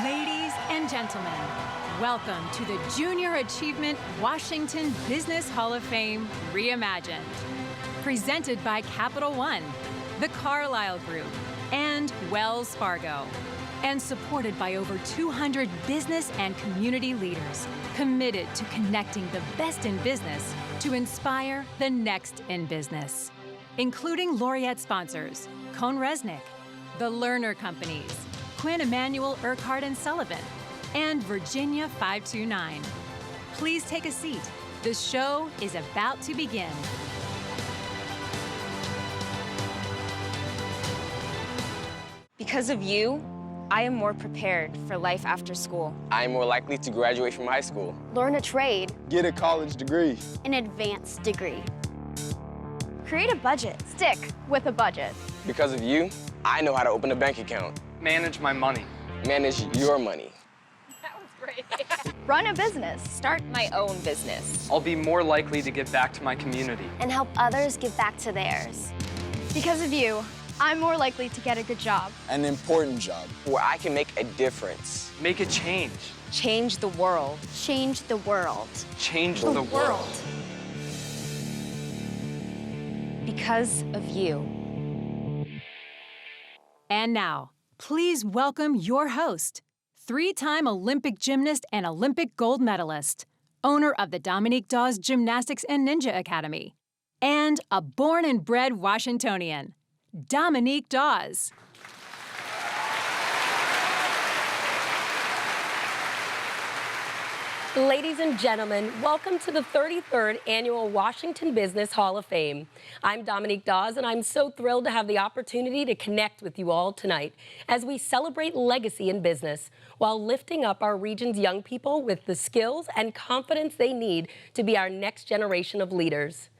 Ladies and gentlemen, welcome to the Junior Achievement Washington Business Hall of Fame Reimagined. Presented by Capital One, the Carlyle Group, and Wells Fargo. And supported by over 200 business and community leaders committed to connecting the best in business to inspire the next in business. Including Laureate sponsors, Cone Resnick, the Lerner Companies, Quinn Emanuel Urquhart and Sullivan, and Virginia 529. Please take a seat. The show is about to begin. Because of you, I am more prepared for life after school. I am more likely to graduate from high school. Learn a trade. Get a college degree. An advanced degree. Create a budget. Stick with a budget. Because of you, I know how to open a bank account. Manage my money. Manage your money. That was great. Run a business. Start my own business. I'll be more likely to give back to my community. And help others give back to theirs. Because of you, I'm more likely to get a good job. An important job. Where I can make a difference. Make a change. Change the world. Change the world. Change the world. Because of you. And now, please welcome your host, three-time Olympic gymnast and Olympic gold medalist, owner of the Dominique Dawes Gymnastics and Ninja Academy, and a born and bred Washingtonian, Dominique Dawes. Ladies and gentlemen, welcome to the 33rd Annual Washington Business Hall of Fame. I'm Dominique Dawes, and I'm so thrilled to have the opportunity to connect with you all tonight as we celebrate legacy in business while lifting up our region's young people with the skills and confidence they need to be our next generation of leaders.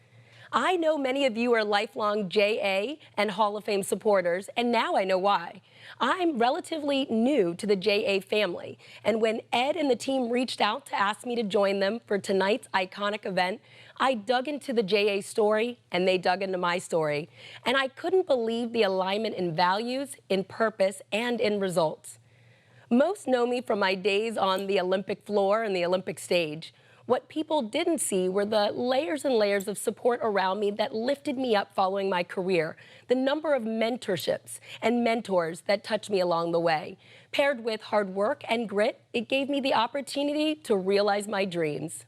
I know many of you are lifelong JA and Hall of Fame supporters, and now I know why. I'm relatively new to the JA family, and when Ed and the team reached out to ask me to join them for tonight's iconic event, I dug into the JA story, and they dug into my story. And I couldn't believe the alignment in values, in purpose, and in results. Most know me from my days on the Olympic floor and the Olympic stage. What people didn't see were the layers and layers of support around me that lifted me up following my career, the number of mentorships and mentors that touched me along the way. Paired with hard work and grit, it gave me the opportunity to realize my dreams.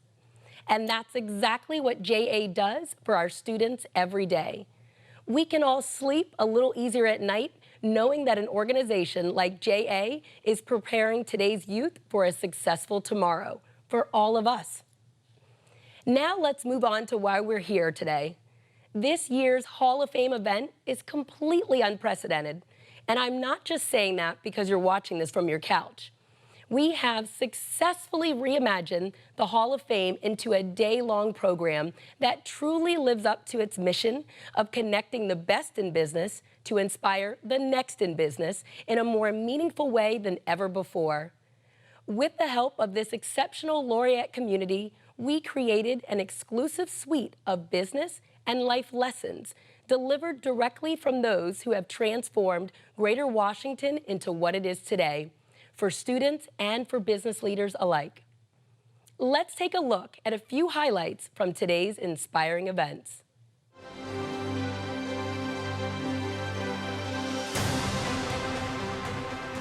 And that's exactly what JA does for our students every day. We can all sleep a little easier at night knowing that an organization like JA is preparing today's youth for a successful tomorrow. For all of us. Now let's move on to why we're here today. This year's Hall of Fame event is completely unprecedented, and I'm not just saying that because you're watching this from your couch. We have successfully reimagined the Hall of Fame into a day-long program that truly lives up to its mission of connecting the best in business to inspire the next in business in a more meaningful way than ever before. With the help of this exceptional laureate community, we created an exclusive suite of business and life lessons delivered directly from those who have transformed Greater Washington into what it is today, for students and for business leaders alike. Let's take a look at a few highlights from today's inspiring events.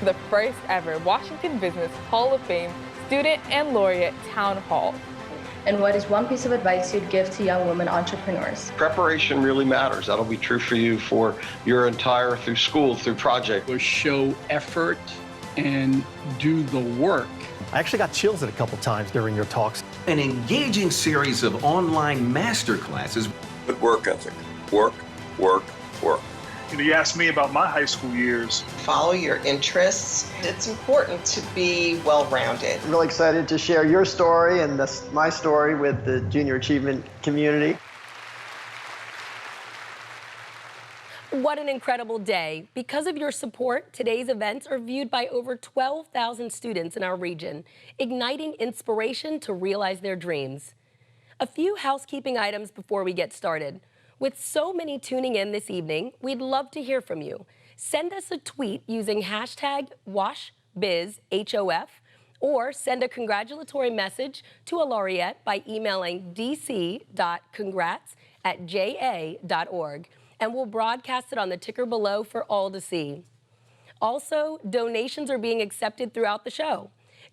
The first ever Washington Business Hall of Fame Student and Laureate Town Hall. And what is one piece of advice you'd give to young women entrepreneurs? Preparation really matters. That'll be true for you for your entire, through school, through project. Show effort and do the work. I actually got chills at a couple times during your talks. An engaging series of online master classes. Good work ethic. Work, work, work. You asked me about my high school years. Follow your interests. It's important to be well-rounded. I'm really excited to share your story and my story with the Junior Achievement community. What an incredible day. Because of your support, today's events are viewed by over 12,000 students in our region, igniting inspiration to realize their dreams. A few housekeeping items before we get started. With so many tuning in this evening, we'd love to hear from you. Send us a tweet using hashtag biz, HOF, or send a congratulatory message to a laureate by emailing dc.congrats@ja.org, and we'll broadcast it on the ticker below for all to see. Also, donations are being accepted throughout the show.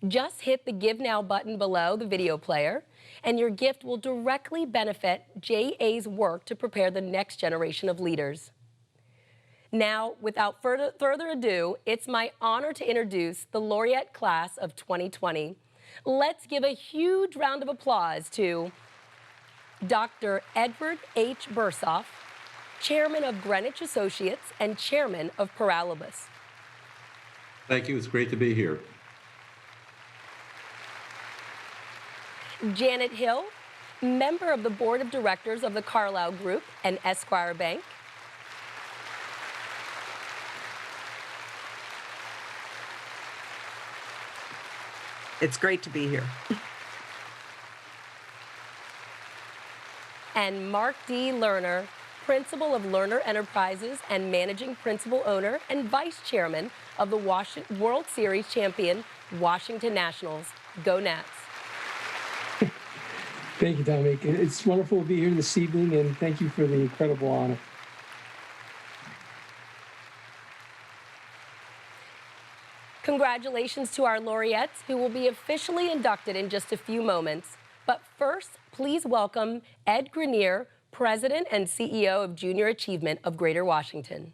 Just hit the Give Now button below the video player, and your gift will directly benefit JA's work to prepare the next generation of leaders. Now, without further ado, it's my honor to introduce the laureate class of 2020. Let's give a huge round of applause to Dr. Edward H. Bersoff, Chairman of Greenwich Associates and Chairman of Paralabus. Thank you. It's great to be here. Janet Hill, member of the Board of Directors of the Carlyle Group and Esquire Bank. It's great to be here. And Mark D. Lerner, Principal of Lerner Enterprises and Managing Principal Owner and Vice Chairman of the World Series champion Washington Nationals. Go Nats. Thank you, Dominic. It's wonderful to be here this evening, and thank you for the incredible honor. Congratulations to our laureates, who will be officially inducted in just a few moments. But first, please welcome Ed Grenier, President and CEO of Junior Achievement of Greater Washington.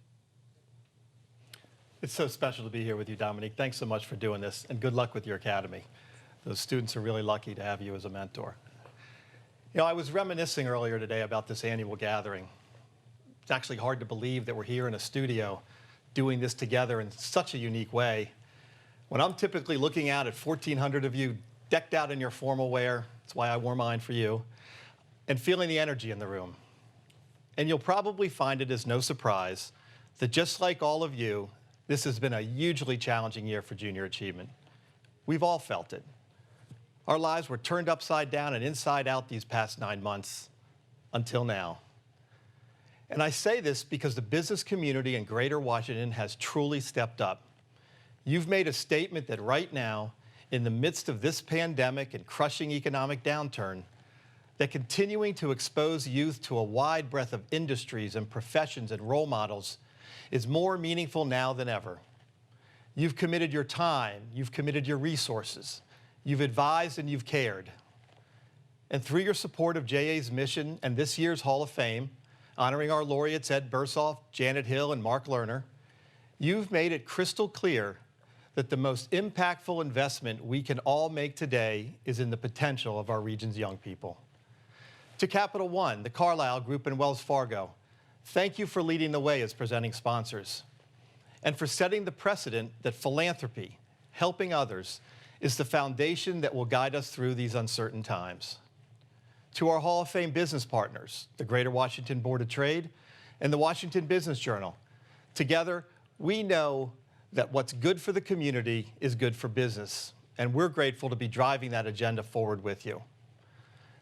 It's so special to be here with you, Dominique. Thanks so much for doing this, and good luck with your academy. Those students are really lucky to have you as a mentor. You know, I was reminiscing earlier today about this annual gathering. It's actually hard to believe that we're here in a studio doing this together in such a unique way. When I'm typically looking out at 1,400 of you decked out in your formal wear, that's why I wore mine for you, and feeling the energy in the room. And you'll probably find it as no surprise that just like all of you, this has been a hugely challenging year for junior achievement. We've all felt it. Our lives were turned upside down and inside out these past 9 months, until now. And I say this because the business community in Greater Washington has truly stepped up. You've made a statement that right now, in the midst of this pandemic and crushing economic downturn, that continuing to expose youth to a wide breadth of industries and professions and role models is more meaningful now than ever. You've committed your time, you've committed your resources, you've advised and you've cared. And through your support of JA's mission and this year's Hall of Fame, honoring our laureates Ed Bersoff, Janet Hill, and Mark Lerner, you've made it crystal clear that the most impactful investment we can all make today is in the potential of our region's young people. To Capital One, the Carlyle Group, and Wells Fargo, thank you for leading the way as presenting sponsors, and for setting the precedent that philanthropy, helping others, is the foundation that will guide us through these uncertain times. To our Hall of Fame business partners, the Greater Washington Board of Trade and the Washington Business Journal, together, we know that what's good for the community is good for business, and we're grateful to be driving that agenda forward with you.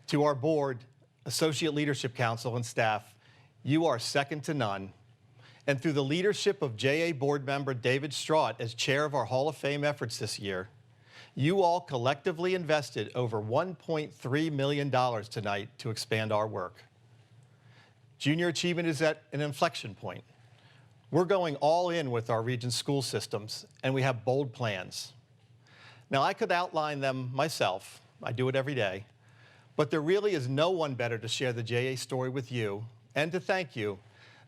To our board, Associate Leadership Council, and staff, you are second to none. And through the leadership of JA board member David Straught as chair of our Hall of Fame efforts this year, you all collectively invested over $1.3 million tonight to expand our work. Junior achievement is at an inflection point. We're going all in with our region's school systems, and we have bold plans. Now, I could outline them myself. I do it every day. But there really is no one better to share the JA story with you and to thank you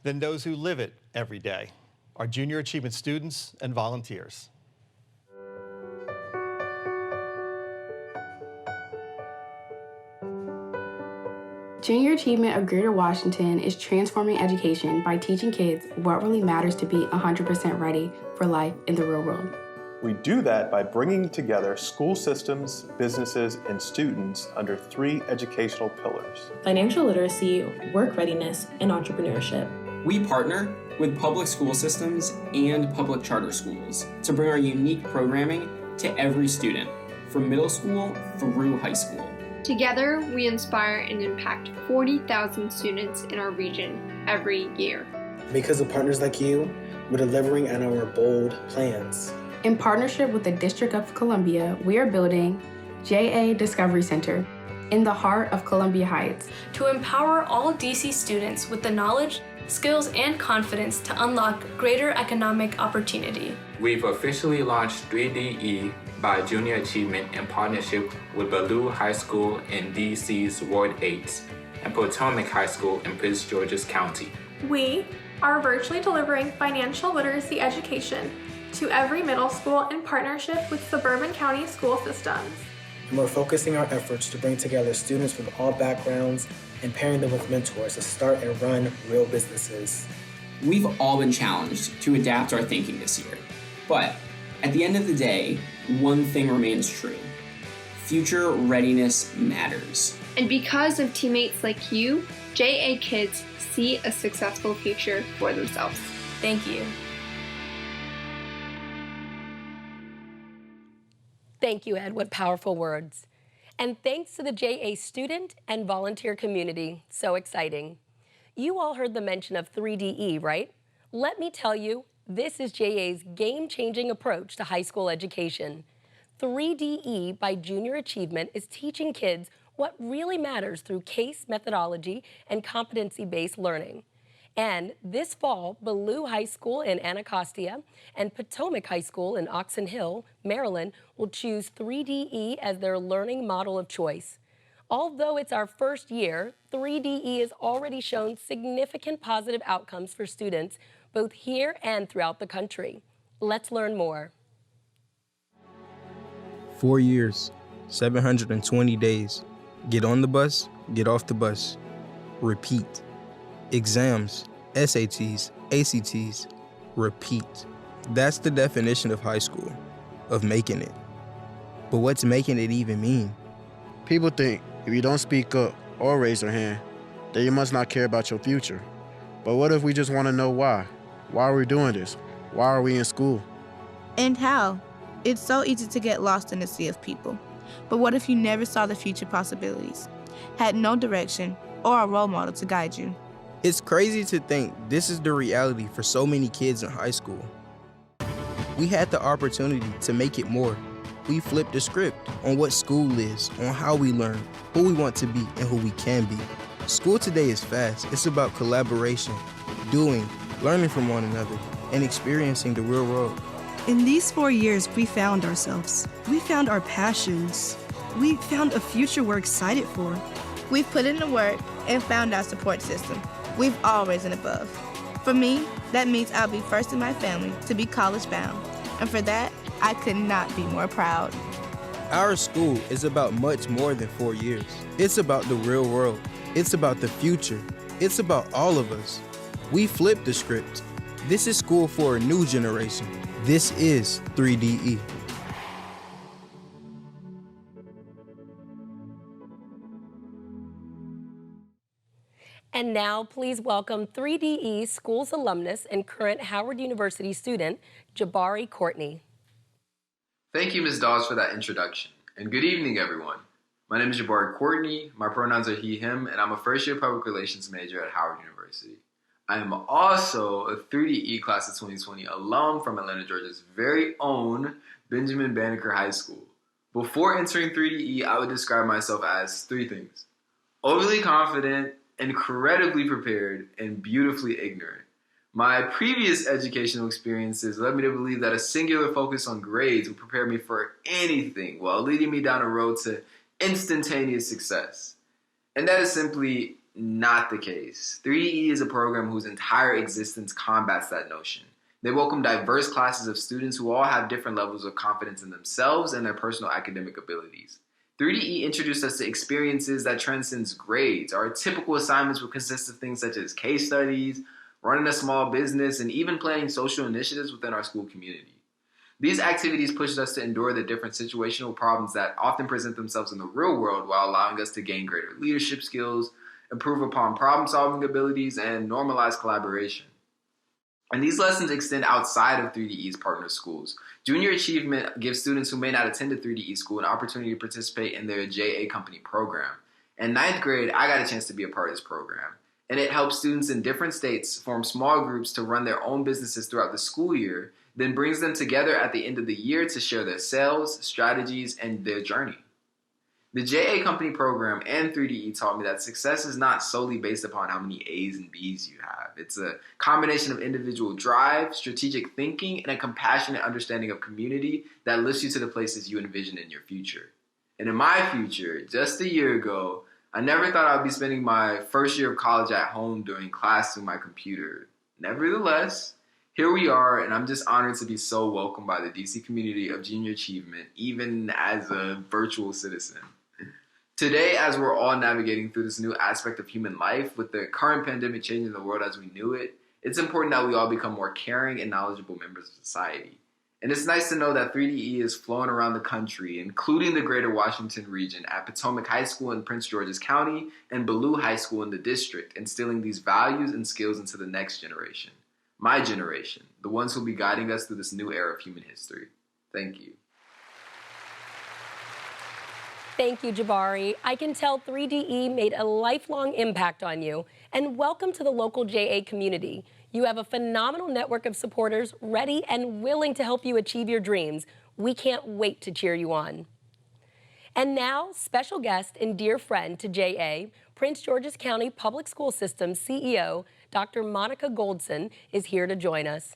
than those who live it every day, our junior achievement students and volunteers. Junior Achievement of Greater Washington is transforming education by teaching kids what really matters to be 100% ready for life in the real world. We do that by bringing together school systems, businesses, and students under 3 educational pillars: financial literacy, work readiness, and entrepreneurship. We partner with public school systems and public charter schools to bring our unique programming to every student, from middle school through high school. Together, we inspire and impact 40,000 students in our region every year. Because of partners like you, we're delivering on our bold plans. In partnership with the District of Columbia, we are building JA Discovery Center in the heart of Columbia Heights to empower all DC students with the knowledge, skills, and confidence to unlock greater economic opportunity. We've officially launched 3DE by Junior Achievement in partnership with Ballou High School in DC's Ward 8 and Potomac High School in Prince George's County. We are virtually delivering financial literacy education to every middle school in partnership with suburban county school systems. And we're focusing our efforts to bring together students from all backgrounds and pairing them with mentors to start and run real businesses. We've all been challenged to adapt our thinking this year, but at the end of the day, one thing remains true. Future readiness matters. And because of teammates like you, JA kids see a successful future for themselves. Thank you. Thank you, Ed. What powerful words. And thanks to the JA student and volunteer community. So exciting. You all heard the mention of 3DE, right? Let me tell you, this is JA's game-changing approach to high school education. 3DE by Junior Achievement is teaching kids what really matters through case methodology and competency-based learning. And this fall, Ballou High School in Anacostia and Potomac High School in Oxon Hill, Maryland, will choose 3DE as their learning model of choice. Although it's our first year, 3DE has already shown significant positive outcomes for students, both here and throughout the country. Let's learn more. 4 years, 720 days. Get on the bus, get off the bus. Repeat. Exams, SATs, ACTs, repeat. That's the definition of high school, of making it. But what's making it even mean? People think if you don't speak up or raise your hand, then you must not care about your future. But what if we just want to know why? Why are we doing this? Why are we in school? And how? It's so easy to get lost in the sea of people. But what if you never saw the future possibilities, had no direction or a role model to guide you? It's crazy to think this is the reality for so many kids in high school. We had the opportunity to make it more. We flipped the script on what school is, on how we learn, who we want to be, and who we can be. School today is fast. It's about collaboration, doing, learning from one another, and experiencing the real world. In these 4 years, we found ourselves. We found our passions. We found a future we're excited for. We've put in the work and found our support system. We've all risen above. For me, that means I'll be first in my family to be college bound. And for that, I could not be more proud. Our school is about much more than 4 years. It's about the real world. It's about the future. It's about all of us. We flipped the script. This is school for a new generation. This is 3DE. And now, please welcome 3DE Schools alumnus and current Howard University student, Jabari Courtney. Thank you, Ms. Dawes, for that introduction. And good evening, everyone. My name is Jabari Courtney, my pronouns are he, him, and I'm a first-year public relations major at Howard University. I am also a 3DE Class of 2020 alum from Atlanta, Georgia's very own Benjamin Banneker High School. Before entering 3DE, I would describe myself as 3 things: overly confident, incredibly prepared, and beautifully ignorant. My previous educational experiences led me to believe that a singular focus on grades would prepare me for anything while leading me down a road to instantaneous success. And that is simply not the case. 3DE is a program whose entire existence combats that notion. They welcome diverse classes of students who all have different levels of confidence in themselves and their personal academic abilities. 3DE introduced us to experiences that transcends grades. Our typical assignments would consist of things such as case studies, running a small business, and even planning social initiatives within our school community. These activities pushed us to endure the different situational problems that often present themselves in the real world while allowing us to gain greater leadership skills, improve upon problem-solving abilities, and normalize collaboration. And these lessons extend outside of 3DE's partner schools. Junior Achievement gives students who may not attend a 3DE school an opportunity to participate in their JA company program. In 9th grade, I got a chance to be a part of this program. And it helps students in different states form small groups to run their own businesses throughout the school year, then brings them together at the end of the year to share their sales, strategies, and their journey. The JA Company program and 3DE taught me that success is not solely based upon how many A's and B's you have. It's a combination of individual drive, strategic thinking, and a compassionate understanding of community that lifts you to the places you envision in your future. And in my future, just a year ago, I never thought I would be spending my first year of college at home doing class through my computer. Nevertheless, here we are, and I'm just honored to be so welcomed by the DC community of junior achievement, even as a virtual citizen. Today, as we're all navigating through this new aspect of human life, with the current pandemic changing the world as we knew it, it's important that we all become more caring and knowledgeable members of society. And it's nice to know that 3DE is flowing around the country, including the greater Washington region at Potomac High School in Prince George's County and Ballou High School in the district, instilling these values and skills into the next generation. My generation, the ones who will be guiding us through this new era of human history. Thank you. Thank you, Jabari. I can tell 3DE made a lifelong impact on you. And welcome to the local JA community. You have a phenomenal network of supporters ready and willing to help you achieve your dreams. We can't wait to cheer you on. And now, special guest and dear friend to JA, Prince George's County Public School System CEO, Dr. Monica Goldson, is here to join us.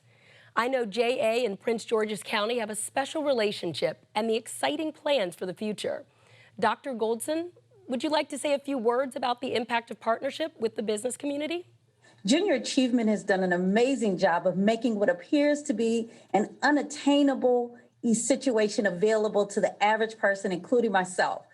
I know JA and Prince George's County have a special relationship and the exciting plans for the future. Dr. Goldson, would you like to say a few words about the impact of partnership with the business community? Junior Achievement has done an amazing job of making what appears to be an unattainable situation available to the average person, including myself.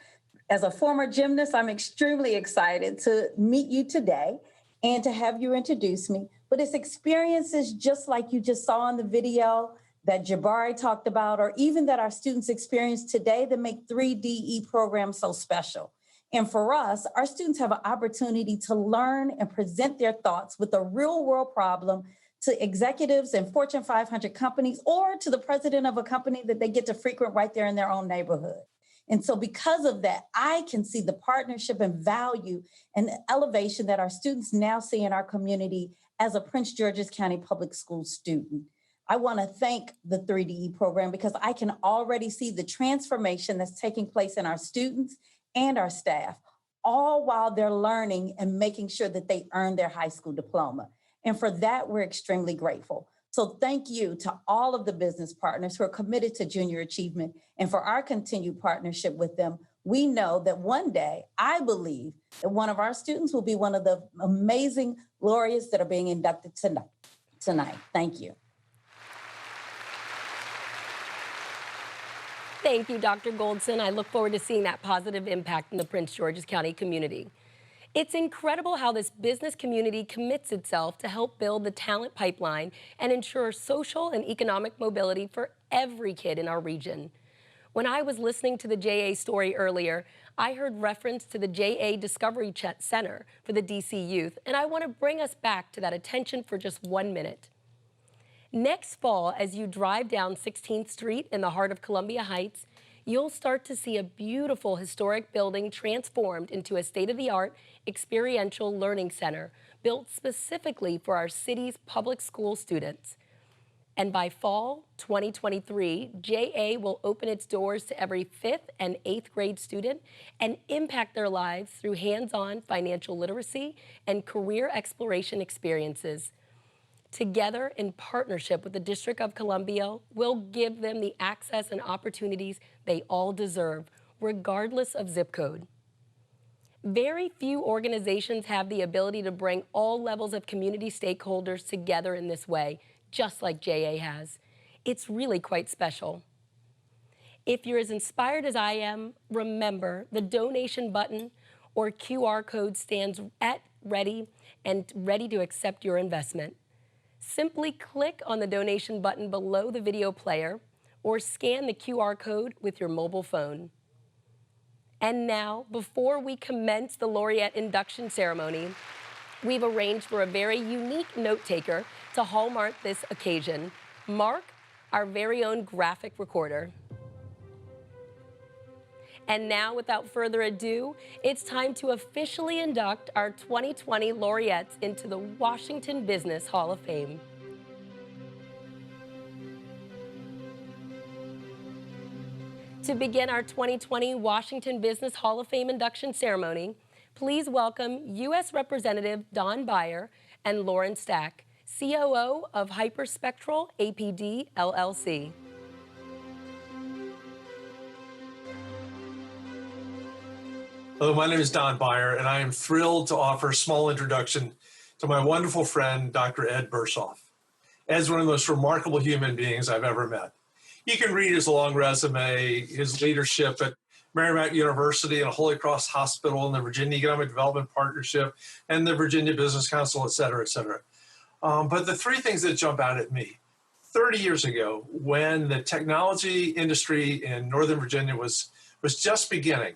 As a former gymnast, I'm extremely excited to meet you today and to have you introduce me. But it's experiences just like you just saw in the video that Jabari talked about, or even that our students experience today that make 3DE programs so special. And for us, our students have an opportunity to learn and present their thoughts with a real world problem to executives and Fortune 500 companies, or to the president of a company that they get to frequent right there in their own neighborhood. And so because of that, I can see the partnership and value and elevation that our students now see in our community as a Prince George's County Public School student. I want to thank the 3DE program because I can already see the transformation that's taking place in our students and our staff, all while they're learning and making sure that they earn their high school diploma. And for that, we're extremely grateful. So thank you to all of the business partners who are committed to junior achievement, and for our continued partnership with them. We know that one day, I believe that one of our students will be one of the amazing laureates that are being inducted tonight. Thank you. Thank you, Dr. Goldson. I look forward to seeing that positive impact in the Prince George's County community. It's incredible how this business community commits itself to help build the talent pipeline and ensure social and economic mobility for every kid in our region. When I was listening to the JA story earlier, I heard reference to the JA Discovery Center for the DC youth, and I want to bring us back to that attention for just 1 minute. Next fall, as you drive down 16th Street in the heart of Columbia Heights, you'll start to see a beautiful historic building transformed into a state-of-the-art experiential learning center built specifically for our city's public school students. And by fall 2023, JA will open its doors to every 5th and 8th grade student and impact their lives through hands-on financial literacy and career exploration experiences. Together, in partnership with the District of Columbia, we'll give them the access and opportunities they all deserve, regardless of zip code. Very few organizations have the ability to bring all levels of community stakeholders together in this way, just like JA has. It's really quite special. If you're as inspired as I am, remember the donation button or QR code stands at ready to accept your investment. Simply click on the donation button below the video player or scan the QR code with your mobile phone. And now, before we commence the Laureate induction ceremony, we've arranged for a very unique note taker to hallmark this occasion, Mark, our very own graphic recorder. And now, without further ado, it's time to officially induct our 2020 laureates into the Washington Business Hall of Fame. To begin our 2020 Washington Business Hall of Fame induction ceremony, please welcome U.S. Representative Don Beyer and Lauren Stack, COO of Hyperspectral APD, LLC. Hello, my name is Don Beyer, and I am thrilled to offer a small introduction to my wonderful friend, Dr. Ed Bersoff. Ed's one of the most remarkable human beings I've ever met. You can read his long resume, his leadership at Marymount University and Holy Cross Hospital and the Virginia Economic Development Partnership and the Virginia Business Council, et cetera, et cetera. But the three things that jump out at me, 30 years ago, when the technology industry in Northern Virginia was just beginning,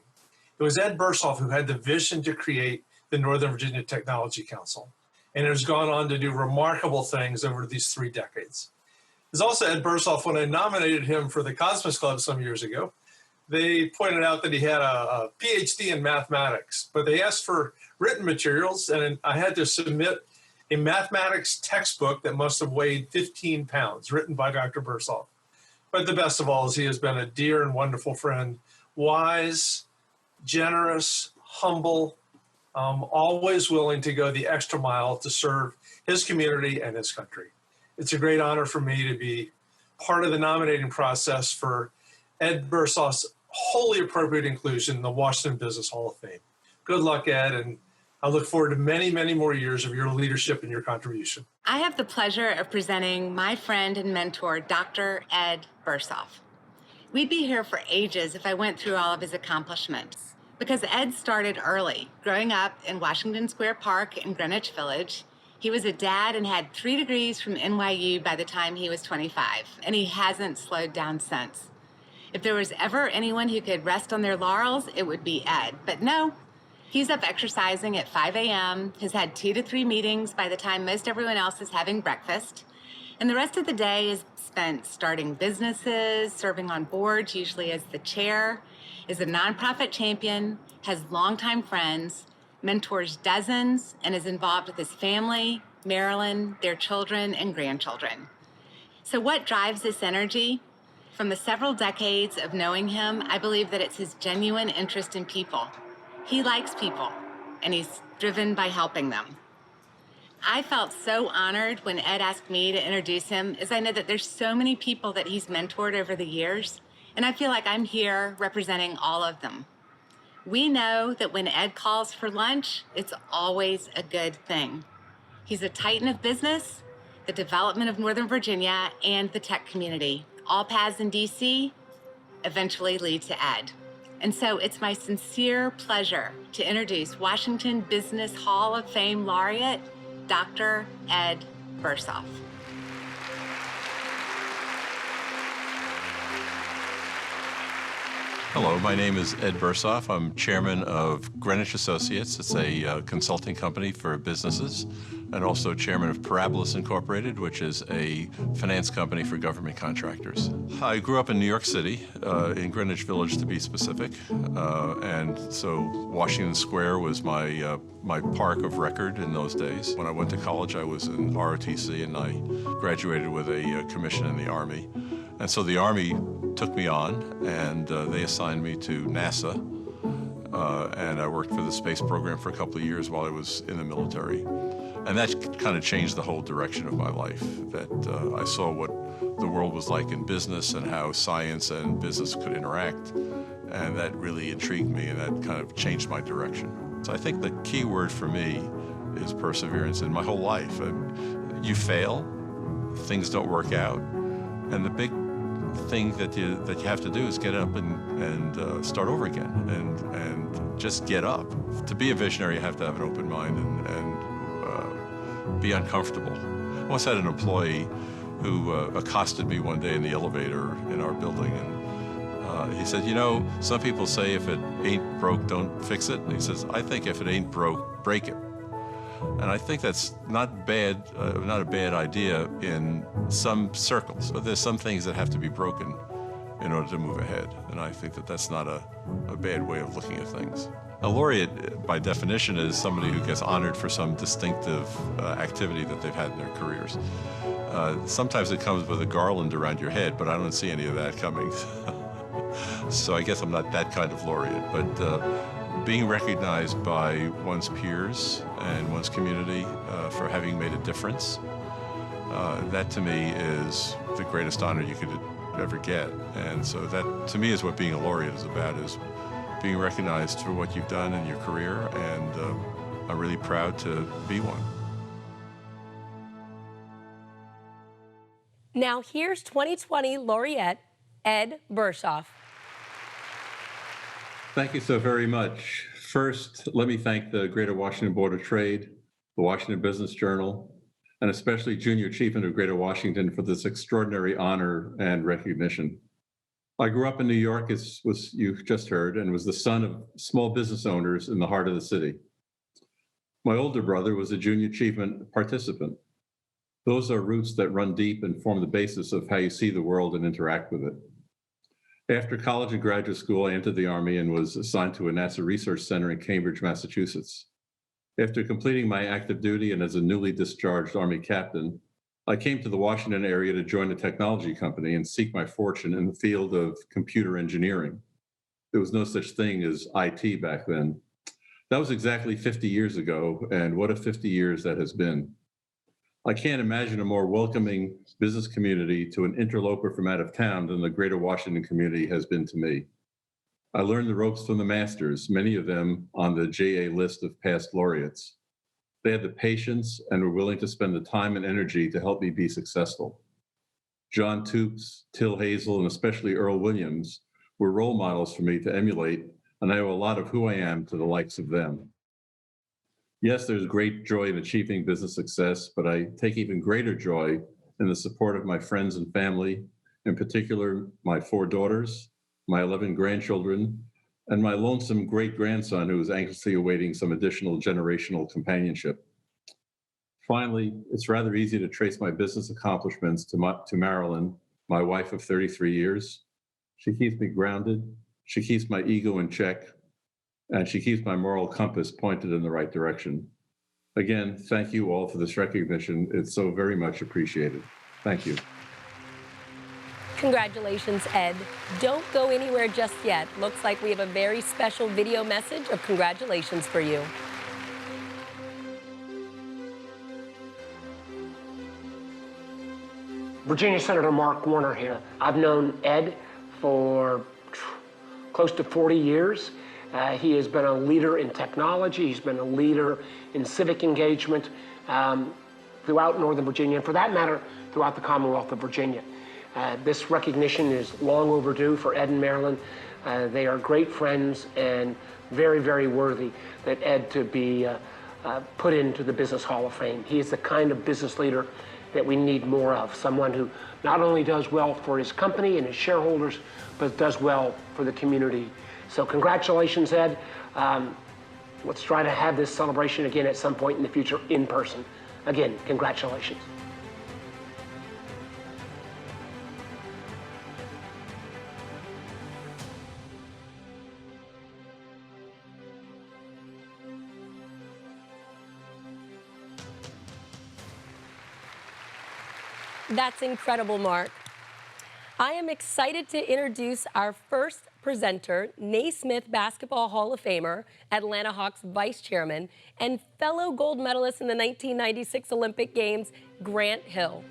it was Ed Bersoff who had the vision to create the Northern Virginia Technology Council. And it has gone on to do remarkable things over these 3 decades. There's also Ed Bersoff, when I nominated him for the Cosmos Club some years ago, they pointed out that he had a PhD in mathematics, but they asked for written materials, and I had to submit a mathematics textbook that must have weighed 15 pounds, written by Dr. Bersoff. But the best of all is he has been a dear and wonderful friend, wise, generous, humble, always willing to go the extra mile to serve his community and his country. It's a great honor for me to be part of the nominating process for Ed Bersoff's wholly appropriate inclusion in the Washington Business Hall of Fame. Good luck, Ed, and I look forward to many, many more years of your leadership and your contribution. I have the pleasure of presenting my friend and mentor, Dr. Ed Bersoff. We'd be here for ages if I went through all of his accomplishments, because Ed started early, growing up in Washington Square Park in Greenwich Village. He was a dad and had 3 degrees from NYU by the time he was 25, and he hasn't slowed down since. If there was ever anyone who could rest on their laurels, it would be Ed. But no, he's up exercising at 5 a.m., has had 2 to 3 meetings by the time most everyone else is having breakfast, and the rest of the day is spent starting businesses, serving on boards, usually as the chair, is a nonprofit champion, has longtime friends, mentors dozens, and is involved with his family, Marilyn, their children, and grandchildren. So what drives this energy? From the several decades of knowing him, I believe that it's his genuine interest in people. He likes people, and he's driven by helping them. I felt so honored when Ed asked me to introduce him, as I know that there's so many people that he's mentored over the years, and I feel like I'm here representing all of them. We know that when Ed calls for lunch, it's always a good thing. He's a titan of business, the development of Northern Virginia, and the tech community. All paths in DC eventually lead to Ed. And so it's my sincere pleasure to introduce Washington Business Hall of Fame laureate, Dr. Ed Bersoff. Hello, my name is Ed Bersoff. I'm chairman of Greenwich Associates. It's a consulting company for businesses, and also chairman of Parabolis Incorporated, which is a finance company for government contractors. I grew up in New York City, in Greenwich Village to be specific, and so Washington Square was my park of record in those days. When I went to college, I was in ROTC, and I graduated with a commission in the Army. And so the Army took me on, and they assigned me to NASA, and I worked for the space program for a couple of years while I was in the military. And that kind of changed the whole direction of my life, that I saw what the world was like in business and how science and business could interact, and that really intrigued me, and that kind of changed my direction. So I think the key word for me is perseverance in my whole life. You fail, things don't work out, and the big thing that you have to do is get up and start over again, and just get up. To be a visionary, you have to have an open mind and be uncomfortable. I once had an employee who accosted me one day in the elevator in our building, and he said, "You know, some people say if it ain't broke, don't fix it." And he says, "I think if it ain't broke, break it." And I think that's not bad, not a bad idea in some circles. But there's some things that have to be broken in order to move ahead. And I think that that's not a bad way of looking at things. A laureate, by definition, is somebody who gets honored for some distinctive activity that they've had in their careers. Sometimes it comes with a garland around your head, but I don't see any of that coming. So I guess I'm not that kind of laureate, but being recognized by one's peers and one's community for having made a difference, that to me is the greatest honor you could ever get. And so that to me is what being a laureate is about, is being recognized for what you've done in your career, and I'm really proud to be one. Now here's 2020 laureate Ed Bersoff. Thank you so very much. First, let me thank the Greater Washington Board of Trade, the Washington Business Journal, and especially Junior Achievement of Greater Washington for this extraordinary honor and recognition. I grew up in New York, as you just heard, and was the son of small business owners in the heart of the city. My older brother was a Junior Achievement participant. Those are roots that run deep and form the basis of how you see the world and interact with it. After college and graduate school, I entered the Army and was assigned to a NASA research center in Cambridge, Massachusetts. After completing my active duty and as a newly discharged Army captain, I came to the Washington area to join a technology company and seek my fortune in the field of computer engineering. There was no such thing as IT back then. That was exactly 50 years ago, and what a 50 years that has been. I can't imagine a more welcoming business community to an interloper from out of town than the Greater Washington community has been to me. I learned the ropes from the masters, many of them on the JA list of past laureates. They had the patience and were willing to spend the time and energy to help me be successful. John Toops, Till Hazel, and especially Earl Williams were role models for me to emulate, and I owe a lot of who I am to the likes of them. Yes, there's great joy in achieving business success, but I take even greater joy in the support of my friends and family, in particular, my 4 daughters, my 11 grandchildren, and my lonesome great-grandson who is anxiously awaiting some additional generational companionship. Finally, it's rather easy to trace my business accomplishments to Marilyn, my wife of 33 years. She keeps me grounded, she keeps my ego in check, and she keeps my moral compass pointed in the right direction. Again, thank you all for this recognition. It's so very much appreciated. Thank you. Congratulations, Ed. Don't go anywhere just yet. Looks like we have a very special video message of congratulations for you. Virginia Senator Mark Warner here. I've known Ed for close to 40 years. He has been a leader in technology. He's been a leader in civic engagement throughout Northern Virginia, and for that matter, throughout the Commonwealth of Virginia. This recognition is long overdue for Ed and Marilyn. They are great friends and very, very worthy that Ed to be put into the Business Hall of Fame. He is the kind of business leader that we need more of, someone who not only does well for his company and his shareholders, but does well for the community. So congratulations, Ed. Let's try to have this celebration again at some point in the future in person. Again, congratulations. That's incredible, Mark. I am excited to introduce our first presenter, Naismith Basketball Hall of Famer, Atlanta Hawks Vice Chairman, and fellow gold medalist in the 1996 Olympic Games, Grant Hill.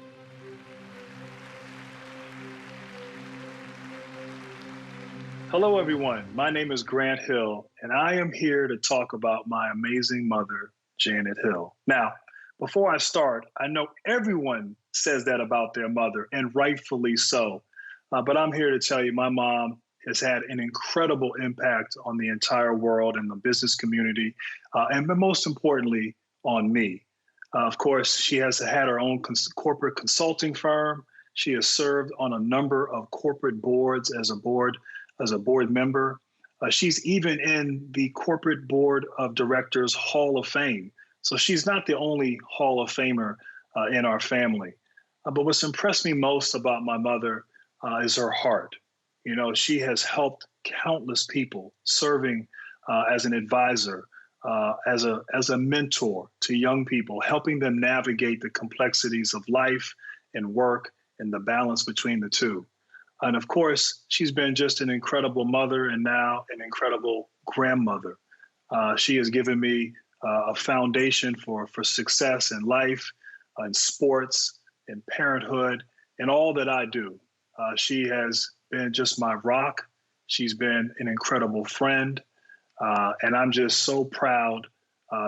Hello, everyone. My name is Grant Hill, and I am here to talk about my amazing mother, Janet Hill. Now, before I start, I know everyone says that about their mother, and rightfully so. But I'm here to tell you my mom has had an incredible impact on the entire world and the business community, and most importantly, on me. Of course, she has had her own corporate consulting firm. She has served on a number of corporate boards as a board member. She's even in the Corporate Board of Directors Hall of Fame. So she's not the only Hall of Famer in our family. But what's impressed me most about my mother is her heart. You know, she has helped countless people, serving as an advisor, as a mentor to young people, helping them navigate the complexities of life and work and the balance between the two. And of course, she's been just an incredible mother and now an incredible grandmother. She has given me a foundation for success in life, in sports, in parenthood, and all that I do. She has been just my rock. She's been an incredible friend. And I'm just so proud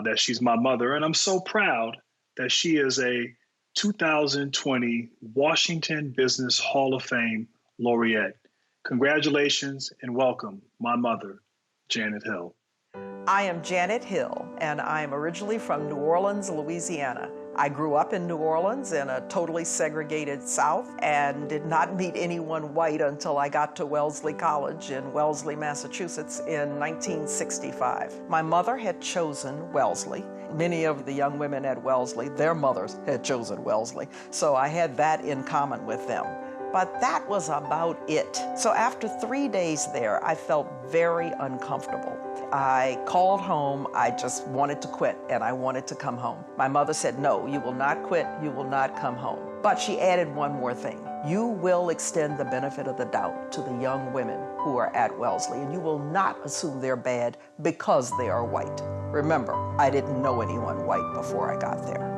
that she's my mother. And I'm so proud that she is a 2020 Washington Business Hall of Fame laureate. Congratulations and welcome, my mother, Janet Hill. I am Janet Hill, and I'm originally from New Orleans, Louisiana. I grew up in New Orleans in a totally segregated South and did not meet anyone white until I got to Wellesley College in Wellesley, Massachusetts in 1965. My mother had chosen Wellesley. Many of the young women at Wellesley, their mothers had chosen Wellesley, so I had that in common with them. But that was about it. So after 3 days there, I felt very uncomfortable. I called home. I just wanted to quit, and I wanted to come home. My mother said, no, you will not quit. You will not come home. But she added one more thing. You will extend the benefit of the doubt to the young women who are at Wellesley, and you will not assume they're bad because they are white. Remember, I didn't know anyone white before I got there.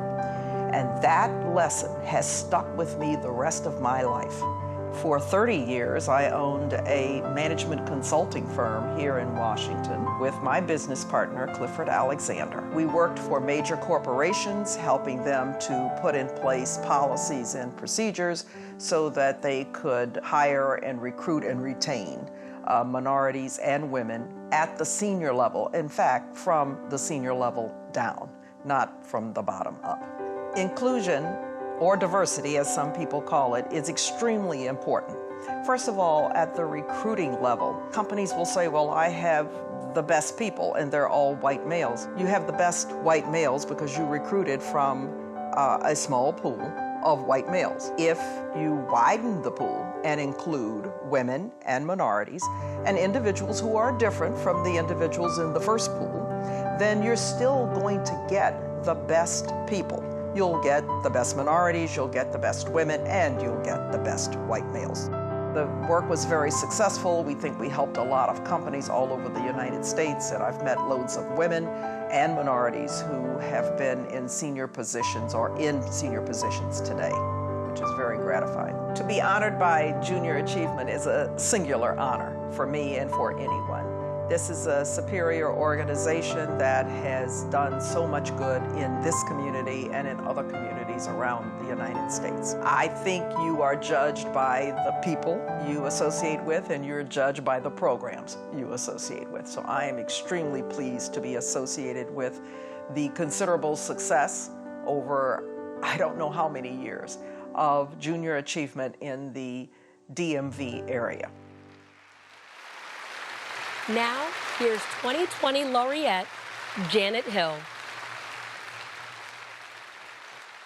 And that lesson has stuck with me the rest of my life. For 30 years, I owned a management consulting firm here in Washington with my business partner, Clifford Alexander. We worked for major corporations, helping them to put in place policies and procedures so that they could hire and recruit and retain minorities and women at the senior level. In fact, from the senior level down, not from the bottom up. Inclusion, or diversity as some people call it, is extremely important. First of all, at the recruiting level, companies will say, well, I have the best people and they're all white males. You have the best white males because you recruited from a small pool of white males. If you widen the pool and include women and minorities and individuals who are different from the individuals in the first pool, then you're still going to get the best people. You'll get the best minorities, you'll get the best women, and you'll get the best white males. The work was very successful. We think we helped a lot of companies all over the United States, and I've met loads of women and minorities who have been in senior positions or in senior positions today, which is very gratifying. To be honored by Junior Achievement is a singular honor for me and for anyone. This is a superior organization that has done so much good in this community and in other communities around the United States. I think you are judged by the people you associate with, and you're judged by the programs you associate with. So I am extremely pleased to be associated with the considerable success over I don't know how many years of junior achievement in the DMV area. Now, here's 2020 laureate, Janet Hill.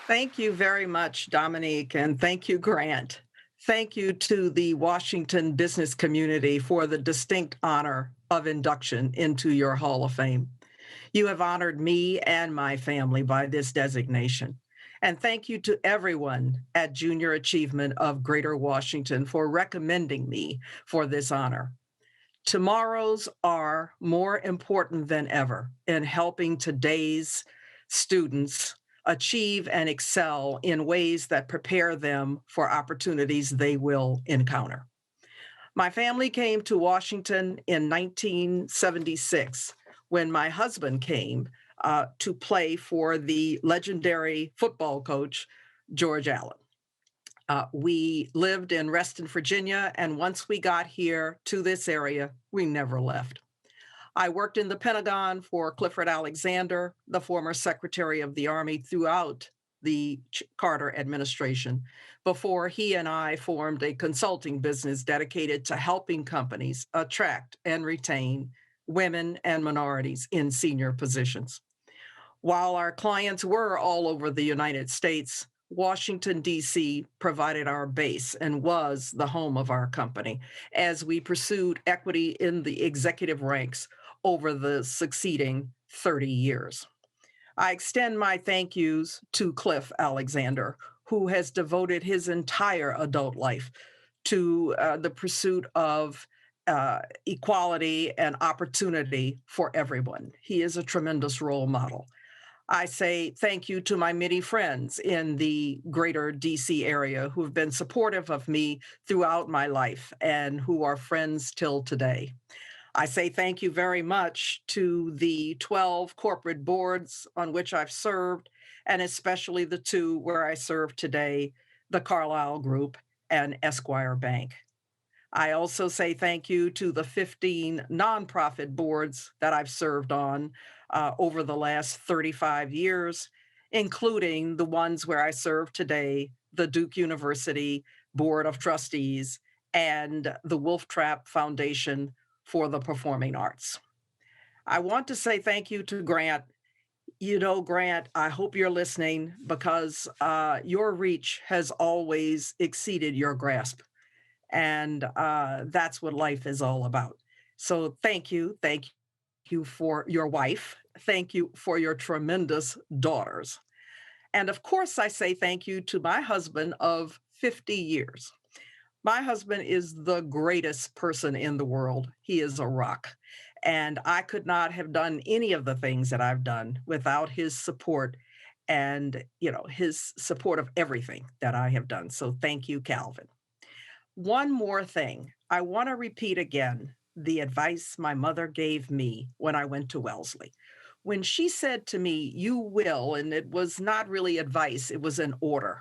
Thank you very much, Dominique, and thank you, Grant. Thank you to the Washington business community for the distinct honor of induction into your Hall of Fame. You have honored me and my family by this designation. And thank you to everyone at Junior Achievement of Greater Washington for recommending me for this honor. Tomorrows are more important than ever in helping today's students achieve and excel in ways that prepare them for opportunities they will encounter. My family came to Washington in 1976 when my husband came to play for the legendary football coach, George Allen. We lived in Reston, Virginia, and once we got here to this area, we never left. I worked in the Pentagon for Clifford Alexander, the former Secretary of the Army, throughout the Carter administration, before he and I formed a consulting business dedicated to helping companies attract and retain women and minorities in senior positions. While our clients were all over the United States, Washington, D.C. provided our base and was the home of our company as we pursued equity in the executive ranks over the succeeding 30 years. I extend my thank yous to Cliff Alexander, who has devoted his entire adult life to the pursuit of equality and opportunity for everyone. He is a tremendous role model. I say thank you to my many friends in the greater DC area who have been supportive of me throughout my life and who are friends till today. I say thank you very much to the 12 corporate boards on which I've served, and especially the 2 where I serve today, the Carlyle Group and Esquire Bank. I also say thank you to the 15 nonprofit boards that I've served on over the last 35 years, including the ones where I serve today, the Duke University Board of Trustees and the Wolf Trap Foundation for the Performing Arts. I want to say thank you to Grant. You know, Grant, I hope you're listening because your reach has always exceeded your grasp. And that's what life is all about. So thank you. Thank you for your wife. Thank you for your tremendous daughters. And of course, I say thank you to my husband of 50 years. My husband is the greatest person in the world. He is a rock. And I could not have done any of the things that I've done without his support and, his support of everything that I have done. So thank you, Calvin. One more thing. I want to repeat again the advice my mother gave me when I went to Wellesley. When she said to me, you will, and it was not really advice, it was an order.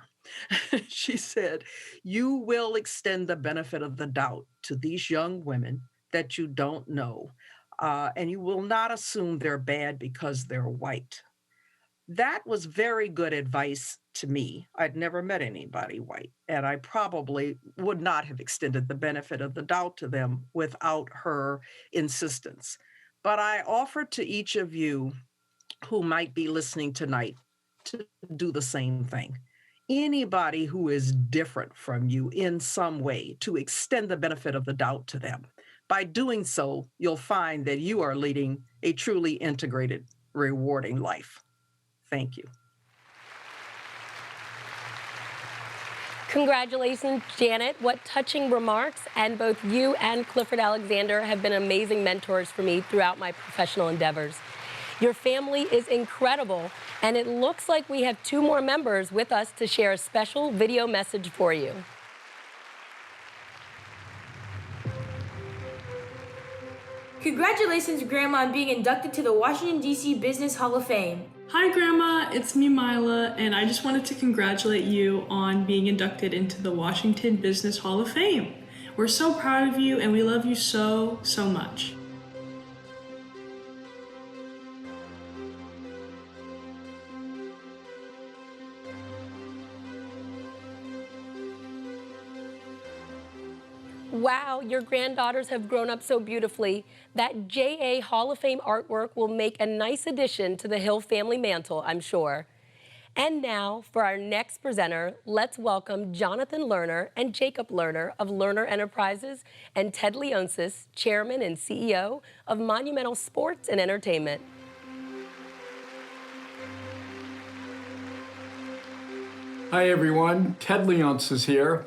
She said, you will extend the benefit of the doubt to these young women that you don't know, and you will not assume they're bad because they're white. That was very good advice to me. I'd never met anybody white, and I probably would not have extended the benefit of the doubt to them without her insistence. But I offer to each of you who might be listening tonight to do the same thing. Anybody who is different from you in some way, to extend the benefit of the doubt to them. By doing so, you'll find that you are leading a truly integrated, rewarding life. Thank you. Congratulations, Janet. What touching remarks. And both you and Clifford Alexander have been amazing mentors for me throughout my professional endeavors. Your family is incredible, and it looks like we have 2 more members with us to share a special video message for you. Congratulations, Grandma, on being inducted to the Washington, D.C. Business Hall of Fame. Hi, Grandma. It's me, Mila, and I just wanted to congratulate you on being inducted into the Washington Business Hall of Fame. We're so proud of you, and we love you so, so much. Wow, your granddaughters have grown up so beautifully. That JA Hall of Fame artwork will make a nice addition to the Hill family mantle, I'm sure. And now, for our next presenter, let's welcome Jonathan Lerner and Jacob Lerner of Lerner Enterprises and Ted Leonsis, Chairman and CEO of Monumental Sports and Entertainment. Hi, everyone. Ted Leonsis here.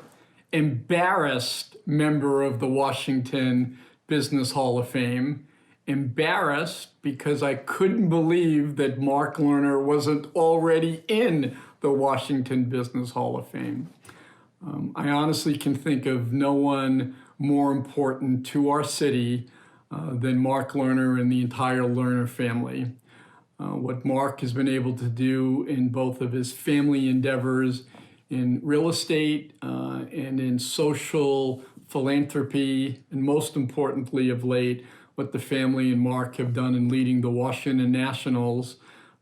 Embarrassed member of the Washington Business Hall of Fame. Embarrassed because I couldn't believe that Mark Lerner wasn't already in the Washington Business Hall of Fame. I honestly can think of no one more important to our city than Mark Lerner and the entire Lerner family. What Mark has been able to do in both of his family endeavors in real estate and in social philanthropy, and most importantly of late, what the family and Mark have done in leading the Washington Nationals,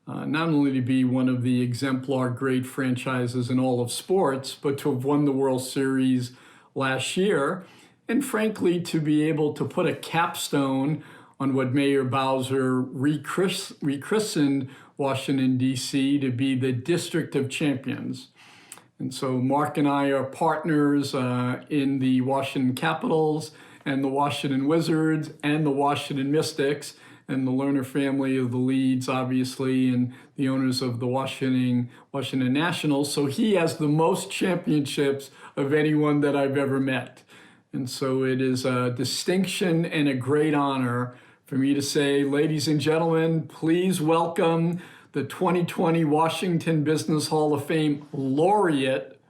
not only to be one of the exemplar great franchises in all of sports, but to have won the World Series last year, and frankly, to be able to put a capstone on what Mayor Bowser rechristened Washington, D.C. to be the District of Champions. And so Mark and I are partners in the Washington Capitals and the Washington Wizards and the Washington Mystics. and the Lerner family of the Leeds, obviously, and the owners of the Washington Nationals. So he has the most championships of anyone that I've ever met. And so it is a distinction and a great honor for me to say, ladies and gentlemen, please welcome the 2020 Washington Business Hall of Fame laureate,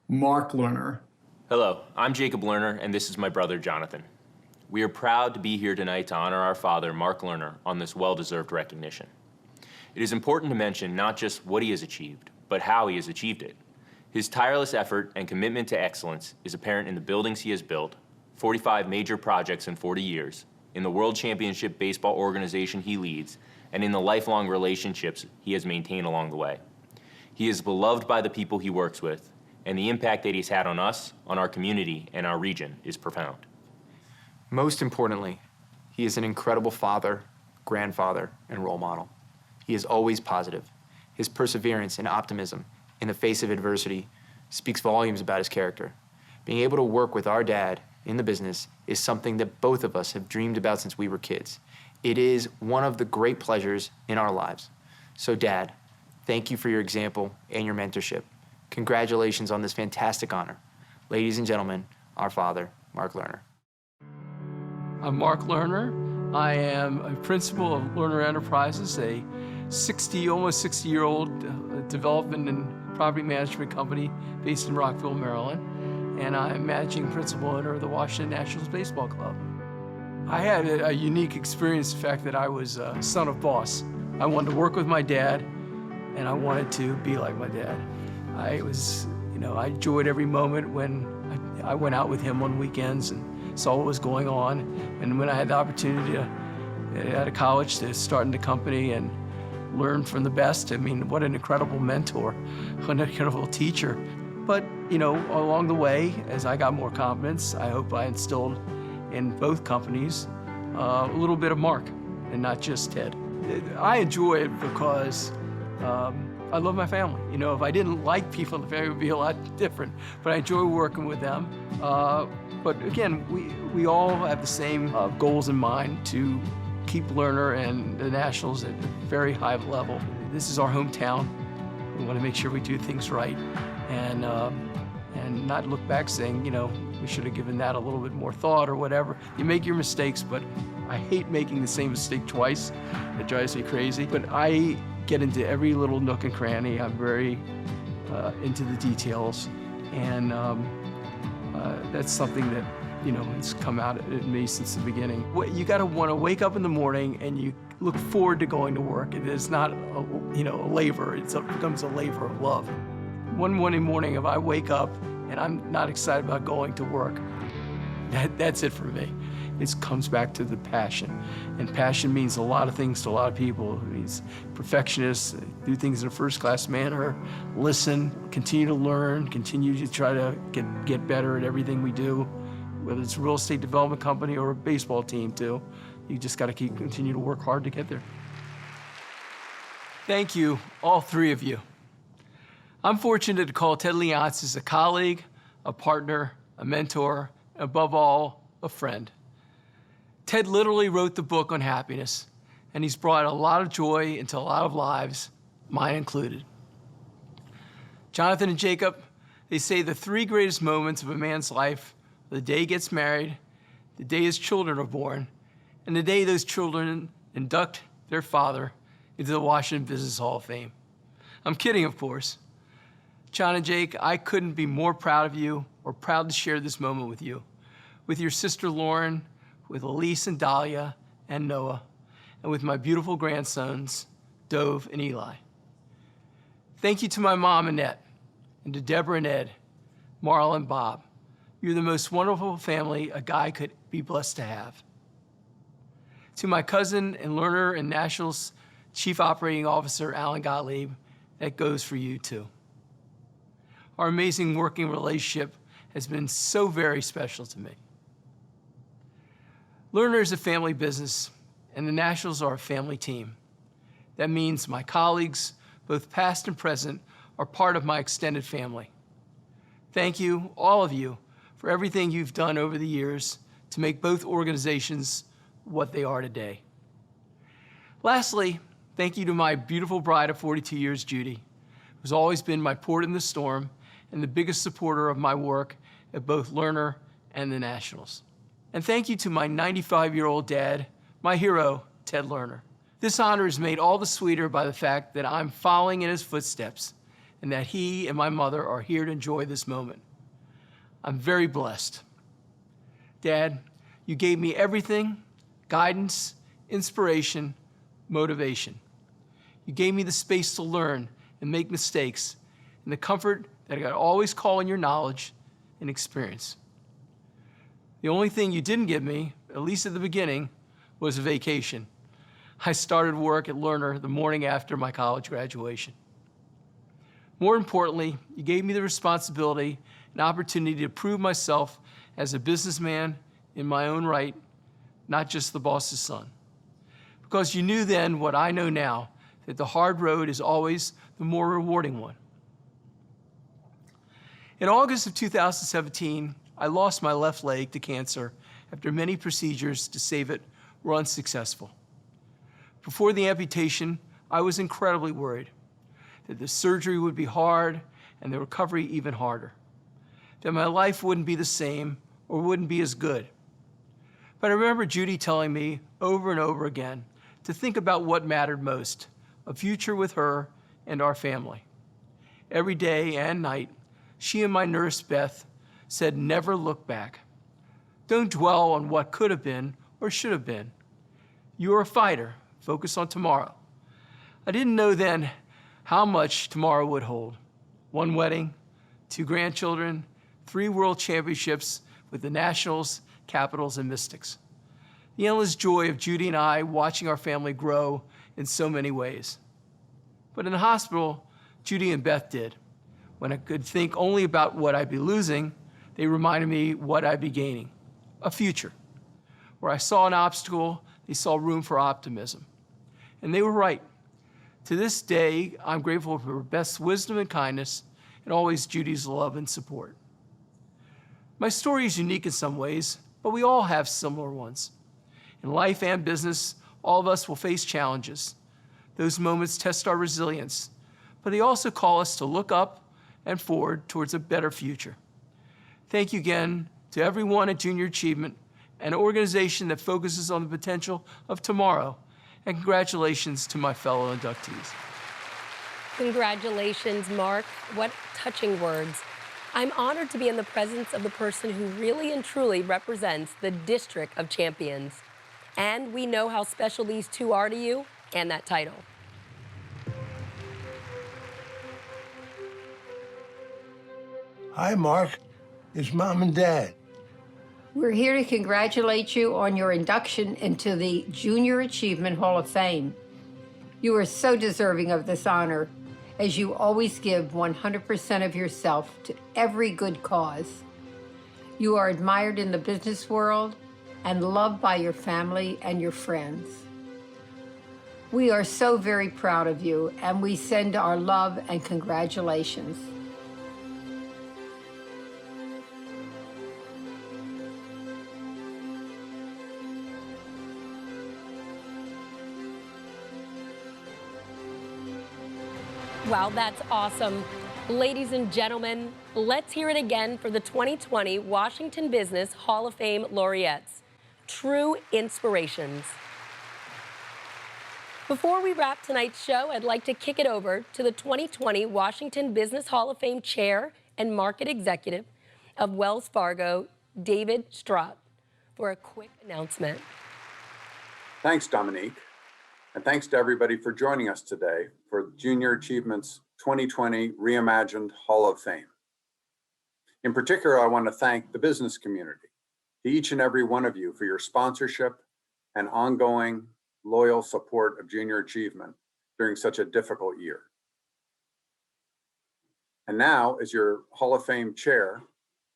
Mark Lerner. Hello, I'm Jacob Lerner, and this is my brother, Jonathan. We are proud to be here tonight to honor our father, Mark Lerner, on this well-deserved recognition. It is important to mention not just what he has achieved, but how he has achieved it. His tireless effort and commitment to excellence is apparent in the buildings he has built, 45 major projects in 40 years, in the World Championship Baseball organization he leads, and in the lifelong relationships he has maintained along the way. He is beloved by the people he works with, and the impact that he's had on us, on our community, and our region is profound. Most importantly, he is an incredible father, grandfather, and role model. He is always positive. His perseverance and optimism in the face of adversity speaks volumes about his character. Being able to work with our dad in the business is something that both of us have dreamed about since we were kids. It is one of the great pleasures in our lives. So Dad, thank you for your example and your mentorship. Congratulations on this fantastic honor. Ladies and gentlemen, our father, Mark Lerner. I'm Mark Lerner. I am a principal of Lerner Enterprises, a almost 60-year-old development and property management company based in Rockville, Maryland. And I'm managing principal owner of the Washington Nationals Baseball Club. I had a unique experience, the fact that I was a son of boss. I wanted to work with my dad, and I wanted to be like my dad. I enjoyed every moment when I went out with him on weekends and saw what was going on. And when I had the opportunity at a college to start in the company and learn from the best, I mean, what an incredible mentor, what an incredible teacher. But, along the way, as I got more confidence, I hope I instilled in both companies a little bit of Mark and not just Ted. I enjoy it because I love my family. If I didn't like people in the family, it would be a lot different. But I enjoy working with them. But again, we all have the same goals in mind to keep Lerner and the Nationals at a very high level. This is our hometown. We want to make sure we do things right and not look back saying, we should have given that a little bit more thought or whatever. You make your mistakes, but I hate making the same mistake twice. It drives me crazy. But I get into every little nook and cranny. I'm very into the details. And that's something that, it's come out at me since the beginning. You gotta wanna wake up in the morning and you look forward to going to work. It is not a labor, it becomes a labor of love. One morning, if I wake up and I'm not excited about going to work, that's it for me. It comes back to the passion. And passion means a lot of things to a lot of people. It means perfectionists, do things in a first-class manner, listen, continue to learn, continue to try to get better at everything we do, whether it's a real estate development company or a baseball team too. You just gotta continue to work hard to get there. Thank you, all three of you. I'm fortunate to call Ted Leonsis a colleague, a partner, a mentor, and above all, a friend. Ted literally wrote the book on happiness, and he's brought a lot of joy into a lot of lives, mine included. Jonathan and Jacob, they say the three greatest moments of a man's life are the day he gets married, the day his children are born, and the day those children induct their father into the Washington Business Hall of Fame. I'm kidding, of course. John and Jake, I couldn't be more proud of you or proud to share this moment with you, with your sister Lauren, with Elise and Dahlia and Noah, and with my beautiful grandsons, Dove and Eli. Thank you to my mom, Annette, and to Deborah and Ed, Marla and Bob. You're the most wonderful family a guy could be blessed to have. To my cousin and Lerner and Nationals Chief Operating Officer, Alan Gottlieb, that goes for you too. Our amazing working relationship has been so very special to me. Lerner is a family business, and the Nationals are a family team. That means my colleagues, both past and present, are part of my extended family. Thank you, all of you, for everything you've done over the years to make both organizations what they are today. Lastly, thank you to my beautiful bride of 42 years, Judy, who's always been my port in the storm and the biggest supporter of my work at both Lerner and the Nationals. And thank you to my 95-year-old dad, my hero, Ted Lerner. This honor is made all the sweeter by the fact that I'm following in his footsteps and that he and my mother are here to enjoy this moment. I'm very blessed. Dad, you gave me everything: guidance, inspiration, motivation. You gave me the space to learn and make mistakes and the comfort that I could always call on your knowledge and experience. The only thing you didn't give me, at least at the beginning, was a vacation. I started work at Lerner the morning after my college graduation. More importantly, you gave me the responsibility and opportunity to prove myself as a businessman in my own right, not just the boss's son. Because you knew then what I know now, that the hard road is always the more rewarding one. In August of 2017, I lost my left leg to cancer after many procedures to save it were unsuccessful. Before the amputation, I was incredibly worried that the surgery would be hard and the recovery even harder, that my life wouldn't be the same or wouldn't be as good. But I remember Judy telling me over and over again to think about what mattered most, a future with her and our family. Every day and night, she and my nurse, Beth, said, never look back. Don't dwell on what could have been or should have been. You are a fighter. Focus on tomorrow. I didn't know then how much tomorrow would hold. 1 wedding, 2 grandchildren, 3 world championships with the Nationals, Capitals, and Mystics. The endless joy of Judy and I watching our family grow in so many ways. But in the hospital, Judy and Beth did. When I could think only about what I'd be losing, they reminded me what I'd be gaining, a future. Where I saw an obstacle, they saw room for optimism. And they were right. To this day, I'm grateful for Beth's wisdom and kindness, and always Judy's love and support. My story is unique in some ways, but we all have similar ones. In life and business, all of us will face challenges. Those moments test our resilience, but they also call us to look up and forward towards a better future. Thank you again to everyone at Junior Achievement, an organization that focuses on the potential of tomorrow, and congratulations to my fellow inductees. Congratulations, Mark. What touching words. I'm honored to be in the presence of the person who really and truly represents the District of Champions. And we know how special these two are to you and that title. Hi, Mark. It's Mom and Dad. We're here to congratulate you on your induction into the Junior Achievement Hall of Fame. You are so deserving of this honor, as you always give 100% of yourself to every good cause. You are admired in the business world and loved by your family and your friends. We are so very proud of you, and we send our love and congratulations. Wow, that's awesome. Ladies and gentlemen, let's hear it again for the 2020 Washington Business Hall of Fame laureates. True inspirations. Before we wrap tonight's show, I'd like to kick it over to the 2020 Washington Business Hall of Fame Chair and Market Executive of Wells Fargo, David Straught, for a quick announcement. Thanks, Dominique. And thanks to everybody for joining us today for Junior Achievement's 2020 Reimagined Hall of Fame. In particular, I want to thank the business community, to each and every one of you for your sponsorship and ongoing loyal support of Junior Achievement during such a difficult year. And now, as your Hall of Fame chair,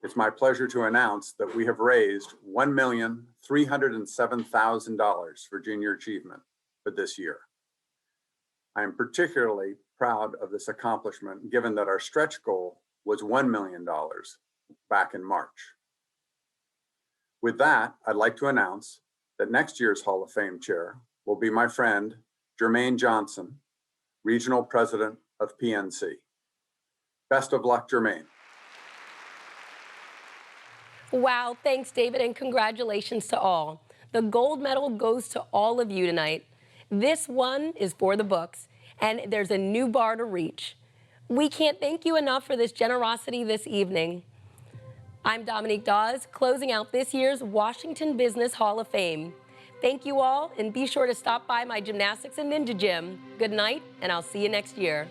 it's my pleasure to announce that we have raised $1,307,000 for Junior Achievement for this year. I am particularly proud of this accomplishment, given that our stretch goal was $1 million back in March. With that, I'd like to announce that next year's Hall of Fame chair will be my friend Jermaine Johnson, Regional President of PNC. Best of luck, Jermaine. Wow, thanks, David, and congratulations to all. The gold medal goes to all of you tonight. This one is for the books, and there's a new bar to reach. We can't thank you enough for this generosity this evening. I'm Dominique Dawes, closing out this year's Washington Business Hall of Fame. Thank you all, and be sure to stop by my gymnastics and ninja gym. Good night, and I'll see you next year.